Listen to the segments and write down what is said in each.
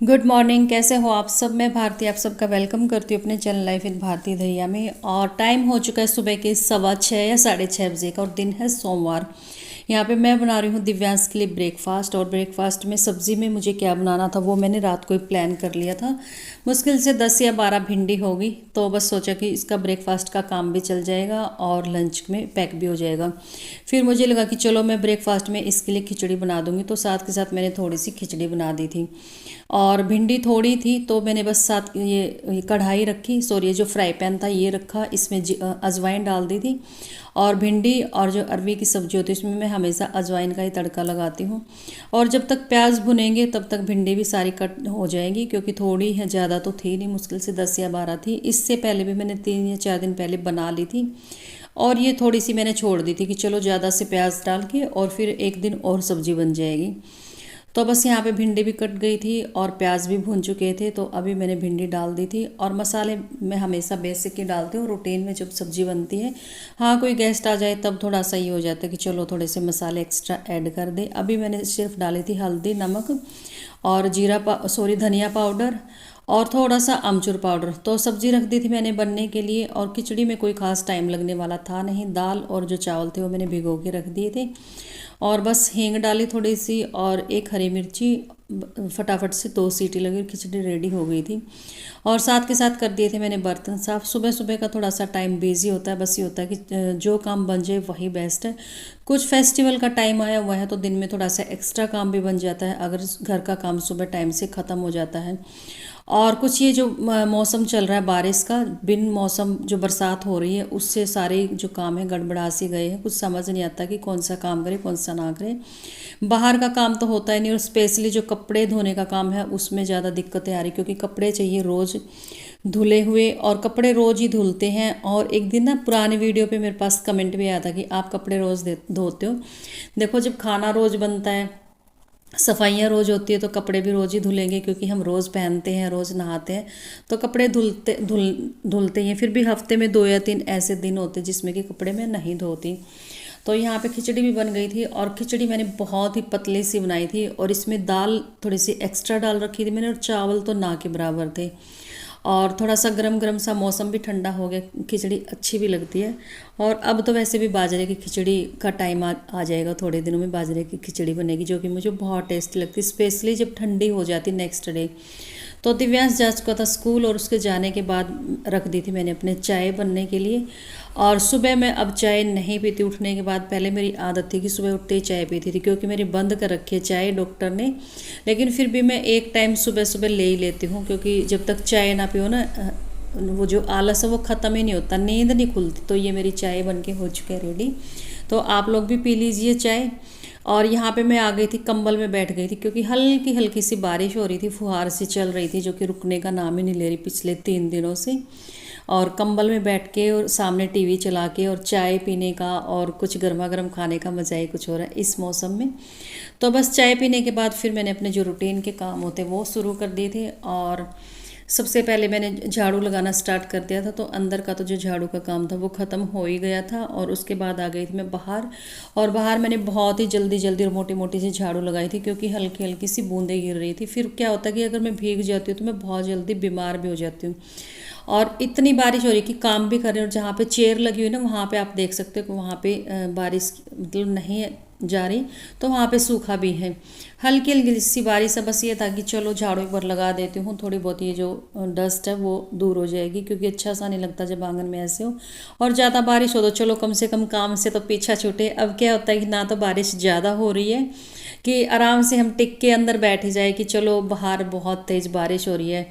Good morning. कैसे हो आप सब? मैं भारती आप सबका वेलकम करती हूँ अपने चैनल लाइफ इन भारती धैया में। और टाइम हो चुका है सुबह के 6:15 या 6:30 बजे का, और दिन है सोमवार। यहाँ पे मैं बना रही हूँ दिव्यांश के लिए ब्रेकफास्ट। और ब्रेकफास्ट में सब्ज़ी में मुझे क्या बनाना था वो मैंने रात को ही प्लान कर लिया था। मुश्किल से 10 या 12 भिंडी होगी, तो बस सोचा कि इसका ब्रेकफास्ट का काम भी चल जाएगा और लंच में पैक भी हो जाएगा। फिर मुझे लगा कि चलो मैं ब्रेकफास्ट में इसके लिए खिचड़ी बना दूँगी, तो साथ के साथ मैंने थोड़ी सी खिचड़ी बना दी थी। और भिंडी थोड़ी थी तो मैंने बस साथ ये कढ़ाई रखी, सॉरी ये जो फ्राई पैन था ये रखा, इसमें अजवाइन डाल दी थी। और भिंडी और जो अरवी की सब्ज़ी होती है इसमें मैं हमेशा अजवाइन का ही तड़का लगाती हूँ। और जब तक प्याज भुनेंगे तब तक भिंडी भी सारी कट हो जाएगी, क्योंकि थोड़ी है, ज़्यादा तो थी नहीं, मुश्किल से 10 या 12 थी। इससे पहले भी मैंने 3 या 4 दिन पहले बना ली थी। और ये थोड़ी सी मैंने छोड़ दी थी कि चलो ज़्यादा से प्याज डाल के और फिर एक दिन और सब्ज़ी बन जाएगी। तो बस यहाँ पे भिंडी भी कट गई थी और प्याज भी भून चुके थे, तो अभी मैंने भिंडी डाल दी थी। और मसाले मैं हमेशा बेसिक ही डालती हूँ रूटीन में जब सब्ज़ी बनती है। हाँ, कोई गेस्ट आ जाए तब थोड़ा सा ये हो जाता है कि चलो थोड़े से मसाले एक्स्ट्रा ऐड कर दे। अभी मैंने सिर्फ डाली थी हल्दी, नमक और धनिया पाउडर और थोड़ा सा अमचूर पाउडर। तो सब्ज़ी रख दी थी मैंने बनने के लिए। और खिचड़ी में कोई ख़ास टाइम लगने वाला था नहीं। दाल और जो चावल थे वो मैंने भिगो के रख दिए थे। और बस हींग डाली थोड़ी सी और एक हरी मिर्ची, फटाफट से 2 सीटी लगी, खिचड़ी रेडी हो गई थी। और साथ के साथ कर दिए थे मैंने बर्तन साफ़। सुबह सुबह का थोड़ा सा टाइम बिजी होता है, बस ये होता है कि जो काम बन जाए वही बेस्ट है। कुछ फेस्टिवल का टाइम आया हुआ है तो दिन में थोड़ा सा एक्स्ट्रा काम भी बन जाता है अगर घर का काम सुबह टाइम से ख़त्म हो जाता है। और कुछ ये जो मौसम चल रहा है बारिश का, बिन मौसम जो बरसात हो रही है उससे सारे जो काम है गड़बड़ा सी गए हैं। कुछ समझ नहीं आता कि कौन सा काम करे कौन सा ना करे। बाहर का काम तो होता ही नहीं, और स्पेशली जो कपड़े धोने का काम है उसमें ज़्यादा दिक्कतें आ रही, क्योंकि कपड़े चाहिए रोज़ धुले हुए, और कपड़े रोज़ ही धुलते हैं। और एक दिन ना पुरानी वीडियो पे मेरे पास कमेंट भी आया था कि आप कपड़े रोज़ धोते हो। देखो, जब खाना रोज़ बनता है, सफाइयाँ रोज़ होती है, तो कपड़े भी रोज़ ही धुलेंगे, क्योंकि हम रोज़ पहनते हैं, रोज़ नहाते हैं, तो कपड़े धुलते ही हैं। फिर भी हफ्ते में 2 या 3 ऐसे दिन होते हैं जिसमें कि कपड़े मैं नहीं धोती। तो यहाँ पे खिचड़ी भी बन गई थी, और खिचड़ी मैंने बहुत ही पतली सी बनाई थी, और इसमें दाल थोड़ी सी एक्स्ट्रा डाल रखी थी मैंने, और चावल तो ना के बराबर थे। और थोड़ा सा गरम गरम सा, मौसम भी ठंडा हो गया, खिचड़ी अच्छी भी लगती है। और अब तो वैसे भी बाजरे की खिचड़ी का टाइम आ जाएगा, थोड़े दिनों में बाजरे की खिचड़ी बनेगी, जो कि मुझे बहुत टेस्टी लगती है, स्पेशली जब ठंडी हो जाती नेक्स्ट डे। तो दिव्यांश जा चुका था स्कूल, और उसके जाने के बाद रख दी थी मैंने अपने चाय बनने के लिए। और सुबह मैं अब चाय नहीं पीती उठने के बाद। पहले मेरी आदत थी कि सुबह उठते ही चाय पीती थी, क्योंकि मेरी बंद कर रखी है चाय डॉक्टर ने। लेकिन फिर भी मैं एक टाइम सुबह सुबह ले ही लेती हूँ, क्योंकि जब तक चाय ना पियो ना, वो जो आलस है वो ख़त्म ही नहीं होता, नींद नहीं खुलती। तो ये मेरी चाय बन के हो चुकी है रेडी, तो आप लोग भी पी लीजिए चाय। और यहाँ पे मैं आ गई थी, कंबल में बैठ गई थी, क्योंकि हल्की हल्की सी बारिश हो रही थी, फुहार सी चल रही थी, जो कि रुकने का नाम ही नहीं ले रही पिछले 3 दिनों से। और कंबल में बैठ के और सामने टीवी चला के और चाय पीने का और कुछ गर्मा गर्म खाने का मज़ा ही कुछ हो रहा है इस मौसम में। तो बस चाय पीने के बाद फिर मैंने अपने जो रूटीन के काम होते वो शुरू कर दिए थे। और सबसे पहले मैंने झाड़ू लगाना स्टार्ट कर दिया था, तो अंदर का तो जो झाड़ू का काम था वो ख़त्म हो ही गया था। और उसके बाद आ गई थी मैं बाहर, और बाहर मैंने बहुत ही जल्दी जल्दी और मोटी मोटी सी झाड़ू लगाई थी, क्योंकि हल्की हल्की सी बूंदें गिर रही थी। फिर क्या होता है कि अगर मैं भीग जाती हूँ तो मैं बहुत जल्दी बीमार भी हो जाती हूँ। और इतनी बारिश हो रही कि काम भी कर रहे हैं, और जहाँ पे चेयर लगी हुई ना वहाँ पे आप देख सकते हो कि वहाँ पे बारिश मतलब नहीं है जा रही, तो वहाँ पे सूखा भी है। हल्की हल्की सी बारिश है, बस ये था कि चलो झाड़ू एक बार लगा देती हूँ, थोड़ी बहुत ये जो डस्ट है वो दूर हो जाएगी, क्योंकि अच्छा सा नहीं लगता जब आंगन में ऐसे हो। और ज़्यादा बारिश हो तो चलो कम से कम काम से तो पीछा छूटे। अब क्या होता है कि ना तो बारिश ज़्यादा हो रही है कि आराम से हम टिक के अंदर बैठ ही जाए कि चलो बाहर बहुत तेज़ बारिश हो रही है,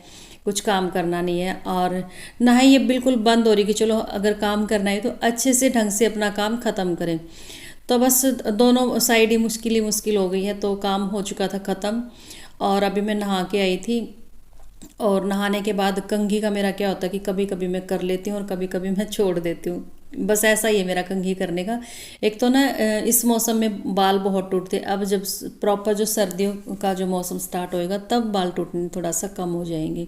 कुछ काम करना नहीं है, और ना ही ये बिल्कुल बंद हो रही कि चलो अगर काम करना है तो अच्छे से ढंग से अपना काम ख़त्म करें। तो बस दोनों साइड ही मुश्किल हो गई है, तो काम हो चुका था ख़त्म। और अभी मैं नहा के आई थी, और नहाने के बाद कंघी का मेरा क्या होता है कि कभी कभी मैं कर लेती हूँ और कभी कभी मैं छोड़ देती हूँ। बस ऐसा ही है मेरा कंघी करने का। एक तो ना इस मौसम में बाल बहुत टूटते, अब जब प्रॉपर जो सर्दियों का जो मौसम स्टार्ट होएगा तब बाल टूटने थोड़ा सा कम हो जाएंगे।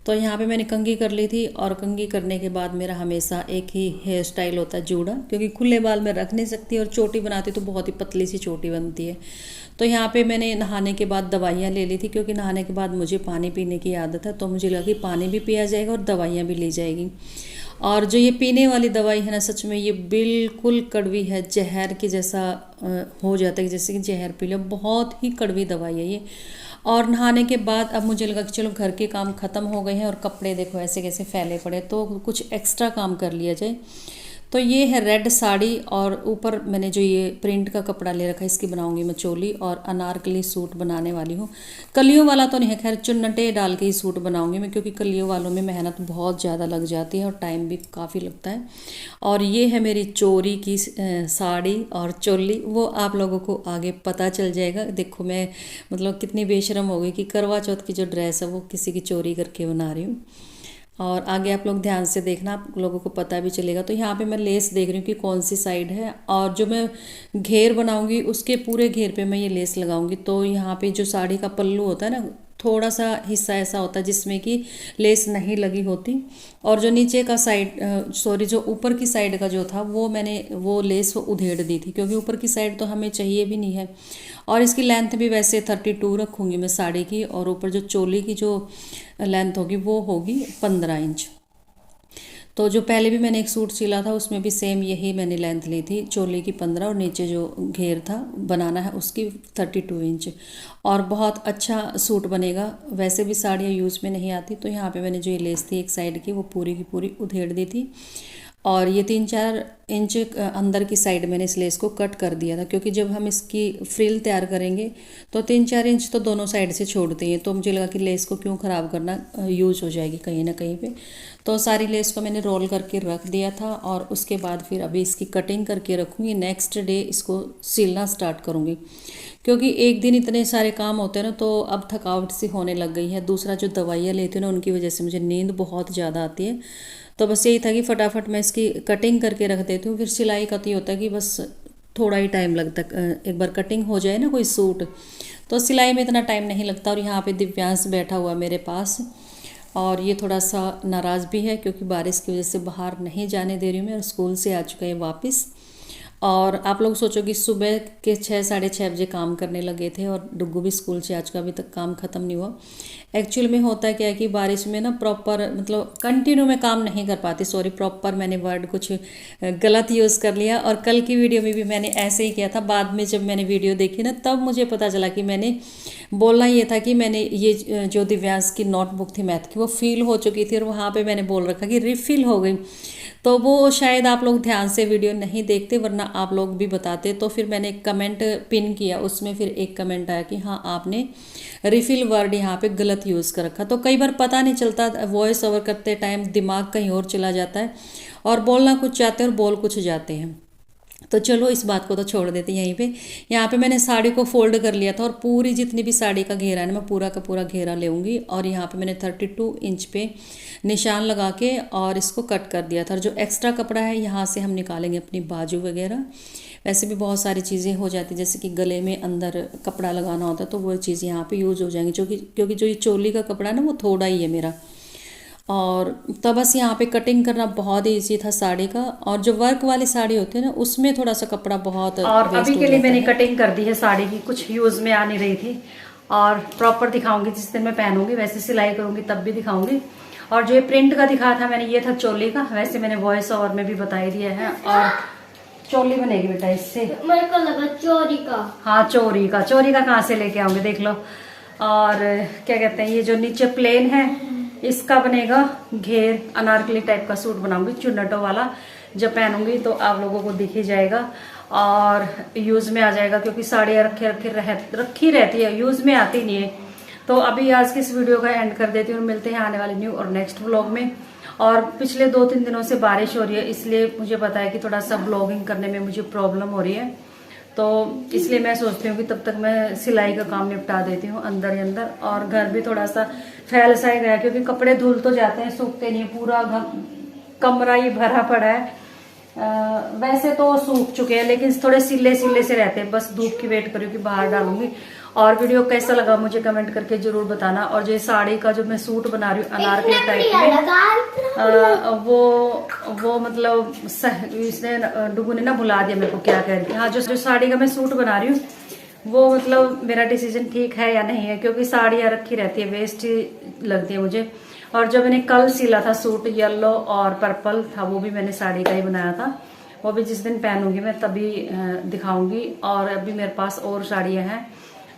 तो यहाँ पे मैंने कंघी कर ली थी, और कंघी करने के बाद मेरा हमेशा एक ही हेयर स्टाइल होता है जूड़ा, क्योंकि खुले बाल मैं रख नहीं सकती और चोटी बनाती तो बहुत ही पतली सी चोटी बनती है। तो यहाँ पे मैंने नहाने के बाद दवाइयाँ ले ली थी, क्योंकि नहाने के बाद मुझे पानी पीने की आदत है, तो मुझे लगा कि पानी भी पिया जाएगा और दवाइयाँ भी ली जाएगी। और जो ये पीने वाली दवाई है ना, सच में ये बिल्कुल कड़वी है, जहर की जैसा हो जाता है, जैसे कि जहर पी लो, बहुत ही कड़वी दवाई है ये। और नहाने के बाद अब मुझे लगा कि चलो घर के काम ख़त्म हो गए हैं और कपड़े देखो ऐसे कैसे फैले पड़े, तो कुछ एक्स्ट्रा काम कर लिया जाए। तो ये है रेड साड़ी, और ऊपर मैंने जो ये प्रिंट का कपड़ा ले रखा है, इसकी बनाऊंगी मैं चोली, और अनारकली सूट बनाने वाली हूँ। कलियों वाला तो नहीं है, खैर चुन्नटे डाल के ही सूट बनाऊंगी मैं, क्योंकि कलियों वालों में मेहनत बहुत ज़्यादा लग जाती है और टाइम भी काफ़ी लगता है। और ये है मेरी चोरी की साड़ी और चोली, वो आप लोगों को आगे पता चल जाएगा। देखो मैं मतलब कितनी बेशरम हो गई कि करवा चौथ की जो ड्रेस है वो किसी की चोरी करके बना रही हूँ। और आगे आप लोग ध्यान से देखना, आप लोगों को पता भी चलेगा। तो यहाँ पे मैं लेस देख रही हूँ कि कौन सी साइड है, और जो मैं घेर बनाऊंगी उसके पूरे घेर पे मैं ये लेस लगाऊंगी। तो यहाँ पे जो साड़ी का पल्लू होता है ना, थोड़ा सा हिस्सा ऐसा होता है जिसमें कि लेस नहीं लगी होती, और जो नीचे का साइड जो ऊपर की साइड का जो था वो मैंने वो लेस उधेड़ दी थी, क्योंकि ऊपर की साइड तो हमें चाहिए भी नहीं है। और इसकी लेंथ भी वैसे 32 रखूँगी मैं साड़ी की, और ऊपर जो चोली की जो लेंथ होगी वो होगी 15 इंच। तो जो पहले भी मैंने एक सूट सिला था उसमें भी सेम यही मैंने लेंथ ली थी, चोली की 15 और नीचे जो घेर था बनाना है उसकी 32 इंच। और बहुत अच्छा सूट बनेगा। वैसे भी साड़ियाँ यूज़ में नहीं आती, तो यहाँ पे मैंने जो ये लेस थी एक साइड की वो पूरी की पूरी उधेड़ दी थी, और ये 3-4 इंच अंदर की साइड मैंने इस लेस को कट कर दिया था, क्योंकि जब हम इसकी फ्रिल तैयार करेंगे तो 3-4 इंच तो दोनों साइड से छोड़ते हैं, तो मुझे लगा कि लेस को क्यों ख़राब करना, यूज हो जाएगी कहीं ना कहीं पे। तो सारी लेस को मैंने रोल करके रख दिया था, और उसके बाद फिर अभी इसकी कटिंग करके रखूँगी। नेक्स्ट डे इसको सिलना स्टार्ट करूँगी, क्योंकि एक दिन इतने सारे काम होते हैं ना, तो अब थकावट सी होने लग गई है। दूसरा जो दवाइयाँ लेती हूँ ना, उनकी वजह से मुझे नींद बहुत ज़्यादा आती है। तो बस यही था कि फटाफट मैं इसकी कटिंग करके रख देती हूँ। फिर सिलाई का तो ये होता है कि बस थोड़ा ही टाइम लगता है, एक बार कटिंग हो जाए ना कोई सूट, तो सिलाई में इतना टाइम नहीं लगता। और यहाँ पे दिव्यांश बैठा हुआ मेरे पास, और ये थोड़ा सा नाराज़ भी है, क्योंकि बारिश की वजह से बाहर नहीं जाने दे रही हूँ मैं, और स्कूल से आ चुका है वापस। और आप लोग सोचो कि सुबह के 6-6:30 बजे काम करने लगे थे, और डुग्गू भी स्कूल से आज का अभी तक काम ख़त्म नहीं हुआ। एक्चुअल में होता क्या है कि बारिश में ना प्रॉपर मतलब कंटिन्यू में काम नहीं कर पाती, सॉरी प्रॉपर मैंने वर्ड कुछ गलत यूज़ कर लिया। और कल की वीडियो में भी मैंने ऐसे ही किया था, बाद में जब मैंने वीडियो देखी ना तब मुझे पता चला कि मैंने बोलना ये था कि मैंने ये जो दिव्यांश की नोटबुक थी मैथ की वो फिल हो चुकी थी, और वहाँ पर मैंने बोल रखा कि रिफ़िल हो गई। तो वो शायद आप लोग ध्यान से वीडियो नहीं देखते, वरना आप लोग भी बताते। तो फिर मैंने कमेंट पिन किया, उसमें फिर एक कमेंट आया कि हाँ आपने रिफिल वर्ड यहाँ पे गलत यूज़ कर रखा। तो कई बार पता नहीं चलता, वॉइस ओवर करते टाइम दिमाग कहीं और चला जाता है, और बोलना कुछ चाहते हैं और बोल कुछ जाते हैं। तो चलो इस बात को तो छोड़ देते यहीं पे। यहाँ पे मैंने साड़ी को फोल्ड कर लिया था, और पूरी जितनी भी साड़ी का घेरा है ना मैं पूरा का पूरा घेरा लेऊंगी। और यहाँ पे मैंने 32 इंच पे निशान लगा के और इसको कट कर दिया था। और जो एक्स्ट्रा कपड़ा है यहाँ से हम निकालेंगे अपनी बाजू वगैरह। वैसे भी बहुत सारी चीज़ें हो जाती जैसे कि गले में अंदर कपड़ा लगाना होता है, तो वो चीज़ यहाँ पे यूज़ हो जाएंगी, क्योंकि जो ये चोली का कपड़ा है ना वो थोड़ा ही है मेरा। और तब बस यहाँ पे कटिंग करना बहुत ही ईजी था साड़ी का। और जो वर्क वाली साड़ी होती है ना उसमें थोड़ा सा कपड़ा बहुत और अभी के लिए मैंने कटिंग कर दी है साड़ी की, कुछ यूज़ में आ नहीं रही थी। और प्रॉपर दिखाऊंगी जिस दिन मैं पहनूंगी, वैसे सिलाई करूंगी तब भी दिखाऊंगी। और जो ये प्रिंट का दिखाया था मैंने, ये था चोली का, वैसे मैंने वॉइस ओवर में भी बता ही दिया है। और चोली बनेगी बेटा इससे, मेरे को लगा चोरी का। हाँ चोरी का कहाँ से लेके आऊंगे देख लो। और क्या कहते हैं, ये जो नीचे प्लेन है इसका बनेगा घेर, अनारकली टाइप का सूट बनाऊंगी चुन्नटों वाला। जब पहनूंगी तो आप लोगों को दिख ही जाएगा और यूज में आ जाएगा, क्योंकि साड़ियाँ रखी रहती है, यूज में आती नहीं है। तो अभी आज की इस वीडियो का एंड कर देती हूँ, मिलते हैं आने वाले न्यू और नेक्स्ट व्लॉग में। और पिछले 2-3 दिनों से बारिश हो रही है, इसलिए मुझे पता है कि थोड़ा सा ब्लॉगिंग करने में मुझे प्रॉब्लम हो रही है। तो इसलिए मैं सोचती हूँ कि तब तक मैं सिलाई का काम निपटा देती हूँ अंदर ही अंदर। और घर भी थोड़ा सा फैल सा ही गया, क्योंकि कपड़े धुल तो जाते हैं, सूखते नहीं, पूरा कमरा ही भरा पड़ा है। वैसे तो सूख चुके हैं, लेकिन थोड़े सिले से रहते हैं, बस धूप की वेट करूँ कि बाहर डालूंगी। और वीडियो कैसा लगा मुझे कमेंट करके जरूर बताना। और जो साड़ी का जो मैं सूट बना रही हूँ अनारकली टाइप में, वो मतलब इसने डुगू ने ना बुला दिया मेरे को क्या कह रही। हाँ, जो साड़ी का मैं सूट बना रही हूँ वो मतलब मेरा डिसीजन ठीक है या नहीं है, क्योंकि साड़ियाँ रखी रहती है, वेस्ट ही लगती है मुझे। और जो मैंने कल सिला था सूट येलो और पर्पल था, वो भी मैंने साड़ी का ही बनाया था, वो भी जिस दिन पहनूंगी मैं तभी दिखाऊंगी। और अभी मेरे पास और साड़ियाँ हैं,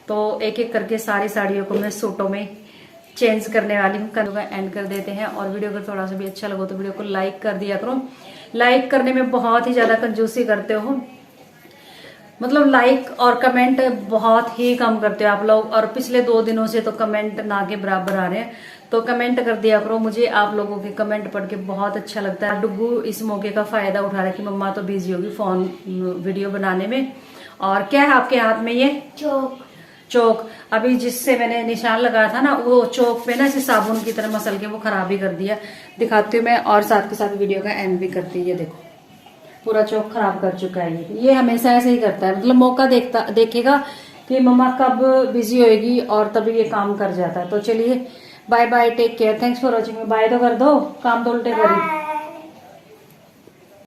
तो एक एक करके सारी साड़ियों को मैं सूटों में चेंज करने वाली हूँ। कल एंड कर देते हैं। और वीडियो अगर थोड़ा सा भी अच्छा लगा तो वीडियो को लाइक कर दिया करो। लाइक करने में बहुत ही ज्यादा कंजूसी करते हो, मतलब लाइक और कमेंट बहुत ही कम करते हो आप लोग। और पिछले 2 दिनों से तो कमेंट ना के बराबर आ रहे हैं, तो कमेंट कर दिया करो। मुझे आप लोगों के कमेंट पढ़ के बहुत अच्छा लगता है। डुगू इस मौके का फायदा उठा रहा है कि मम्मा तो बिजी होगी फोन वीडियो बनाने में। और क्या है आपके हाथ में ये चौक अभी जिससे मैंने निशान लगाया था ना, वो चौक पे ना इसे साबुन की तरह मसल के वो खराब ही कर दिया। दिखाती हूँ मैं, और साथ के साथ वीडियो का एंड भी करती है। ये देखो पूरा चौक खराब कर चुका है। ये हमेशा ऐसे ही करता है, मतलब मौका देखेगा कि मम्मा कब बिजी होएगी और तभी ये काम कर जाता है। तो चलिए bye bye, take care, thanks for watching. Bye तो कर दो, काम तो उल्टे करी।